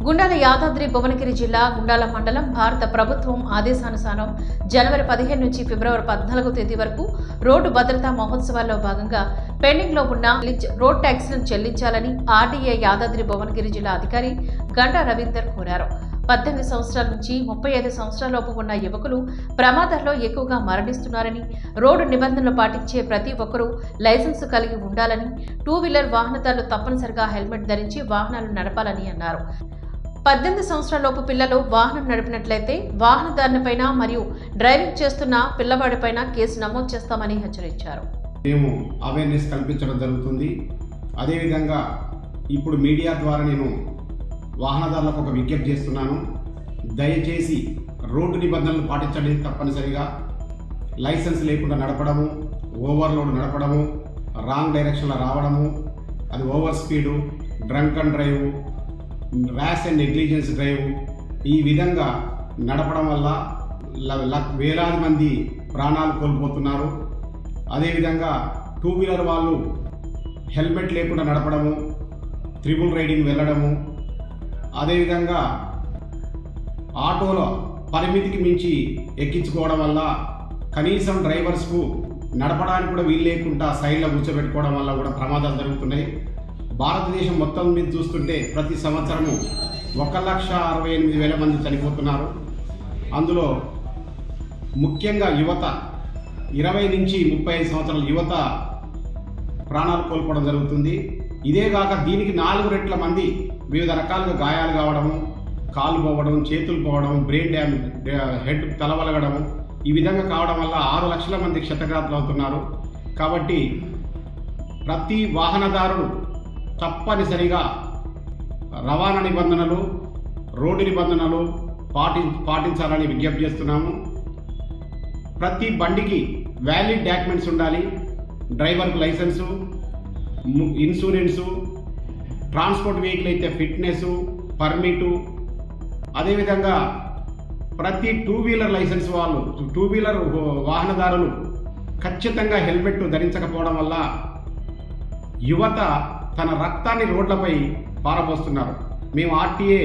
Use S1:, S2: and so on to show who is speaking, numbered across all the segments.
S1: గుండాల యాదాద్రి భువనగిరి జిల్లా గుండాల మండలం భారత ప్రభుత్వం ఆదేశానుసారం జనవరి 15 నుంచి ఫిబ్రవరి 14వ తేదీ వరకు రోడ్డు భద్రతా మహోత్సవాల్లో భాగంగా పెండింగ్లో ఉన్న రోడ్ ట్యాక్స్లను చెల్లించాలని ఆర్డీఏ యాదాద్రి భువనగిరి జిల్లా అధికారి గంటా రవీందర్ కోరారు. 18 సంవత్సరాల నుంచి 35 సంవత్సరాలలోపు ఉన్న యువకులు ప్రమాదాల్లో ఎక్కువగా మరణిస్తున్నారని, రోడ్డు నిబంధనలు పాటించే ప్రతి ఒక్కరూ లైసెన్సు కలిగి ఉండాలని, 2 వీలర్ వాహనదారులు తప్పనిసరిగా హెల్మెట్ ధరించి వాహనాలు నడపాలని అన్నారు. 18 సంవత్సరాలలోపు పిల్లలు వాహనం నడిపినట్లయితే వాహనదారునిపైన మరియు డ్రైవింగ్ చేస్తున్న పిల్లవాడిపైన కేసు నమోదు చేస్తామని హెచ్చరించారు.
S2: మేము అవేర్నెస్ కల్పించడం జరుగుతుంది. అదేవిధంగా ఇప్పుడు మీడియా ద్వారా నేను వాహనదారులకు ఒక విజ్ఞప్తి చేస్తున్నాను. దయచేసి రోడ్డు నిబంధనలు పాటించండి. తప్పనిసరిగా లైసెన్స్ లేకుండా నడపడము, ఓవర్లోడ్ నడపడము, రాంగ్ డైరెక్షన్లో రావడము, అది over speed, drunk and drive, rash and negligence drive, ఈ విధంగా నడపడం వల్ల వేలాది మంది ప్రాణాలు కోల్పోతున్నారు. అదేవిధంగా 2 వీలర్ వాళ్ళు హెల్మెట్ లేకుండా నడపడము, త్రిబుల్ రైడింగ్ వెళ్ళడము, అదేవిధంగా ఆటోలో పరిమితికి మించి ఎక్కించుకోవడం వల్ల కనీసం డ్రైవర్స్కు నడపడానికి కూడా వీలు లేకుండా సైడ్లో కూర్చోబెట్టుకోవడం వల్ల కూడా ప్రమాదాలు జరుగుతున్నాయి. భారతదేశం మొత్తం మీద చూస్తుంటే ప్రతి సంవత్సరము 1,68,000 మంది చనిపోతున్నారు. అందులో ముఖ్యంగా యువత 20 నుంచి 35 సంవత్సరాల యువత ప్రాణాలు కోల్పోవడం జరుగుతుంది. ఇదే కాక దీనికి 4 రెట్ల మంది వివిధ రకాలుగా గాయాలు కావడము, కాళ్ళు పోవడం, చేతులు పోవడం, బ్రెయిన్ డ్యామేజ్, హెడ్ తలవలగడము, ఈ విధంగా కావడం వల్ల 6 లక్షల మంది క్షతగాత్రులు అవుతున్నారు. కాబట్టి ప్రతి వాహనదారుడు తప్పనిసరిగా రవాణా నిబంధనలు, రోడ్డు నిబంధనలు పాటించాలని విజ్ఞప్తి చేస్తున్నాము. ప్రతి బండికి వ్యాలిడ్ డాక్యుమెంట్స్ ఉండాలి. డ్రైవర్కు లైసెన్సు, ఇన్సూరెన్సు, ట్రాన్స్పోర్ట్ వెహికల్ అయితే ఫిట్నెస్, పర్మిటు, అదేవిధంగా ప్రతి 2 వీలర్ లైసెన్స్ వాళ్ళు 2 వీలర్ వాహనదారులు ఖచ్చితంగా హెల్మెట్ ధరించకపోవడం వల్ల యువత తన రక్తాన్ని రోడ్లపై పారబోస్తున్నారు. మేము ఆర్టీఏ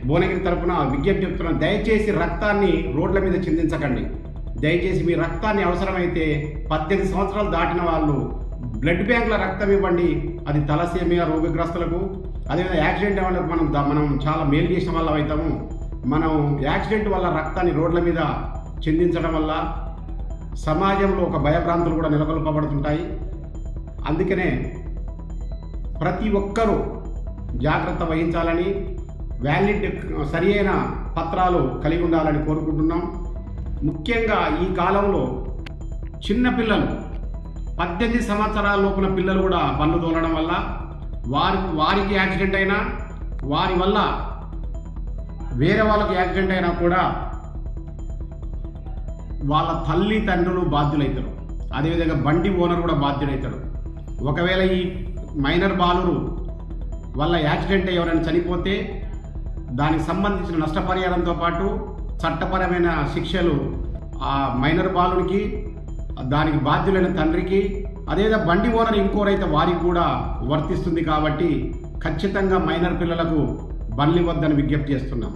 S2: భువనగిరి తరఫున విజ్ఞప్తి చెప్తున్నాం. దయచేసి రక్తాన్ని రోడ్ల మీద చిందించకండి. దయచేసి మీ రక్తాన్ని అవసరమైతే 18 సంవత్సరాలు దాటిన వాళ్ళు బ్లడ్ బ్యాంకుల రక్తం ఇవ్వండి. అది తలసేమియా రోగగ్రస్తులకు, అదేవిధంగా యాక్సిడెంట్ వాళ్ళకు మనం చాలా మేలు చేసిన వల్ల అవుతాము. మనం యాక్సిడెంట్ వల్ల రక్తాన్ని రోడ్ల మీద చిందించడం వల్ల సమాజంలో ఒక భయభ్రాంతులు కూడా నెలకొల్పబడుతుంటాయి. అందుకనే ప్రతి ఒక్కరూ జాగ్రత్త వహించాలని, వ్యాలిడ్ సరి అయిన పత్రాలు కలిగి ఉండాలని కోరుకుంటున్నాం. ముఖ్యంగా ఈ కాలంలో చిన్నపిల్లలు 18 సంవత్సరాల లోపున పిల్లలు కూడా బండ్లు తోలడం వల్ల వారికి యాక్సిడెంట్ అయినా, వారి వల్ల వేరే వాళ్ళకి యాక్సిడెంట్ అయినా కూడా వాళ్ళ తల్లి తండ్రులు బాధ్యులవుతారు. అదేవిధంగా బండి ఓనర్ కూడా బాధ్యుడవుతాడు. ఒకవేళ ఈ మైనర్ బాలురు వల్ల యాక్సిడెంట్ అయ్యి ఎవరైనా చనిపోతే దానికి సంబంధించిన నష్టపరిహారంతో పాటు చట్టపరమైన శిక్షలు ఆ మైనర్ బాలునికి, దానికి బాధ్యులైన తండ్రికి, అదేవిధంగా బండి ఓనర్ ఇంకోరైతే వారికి కూడా వర్తిస్తుంది. కాబట్టి ఖచ్చితంగా మైనర్ పిల్లలకు బండ్లు ఇవ్వద్దని విజ్ఞప్తి చేస్తున్నాం.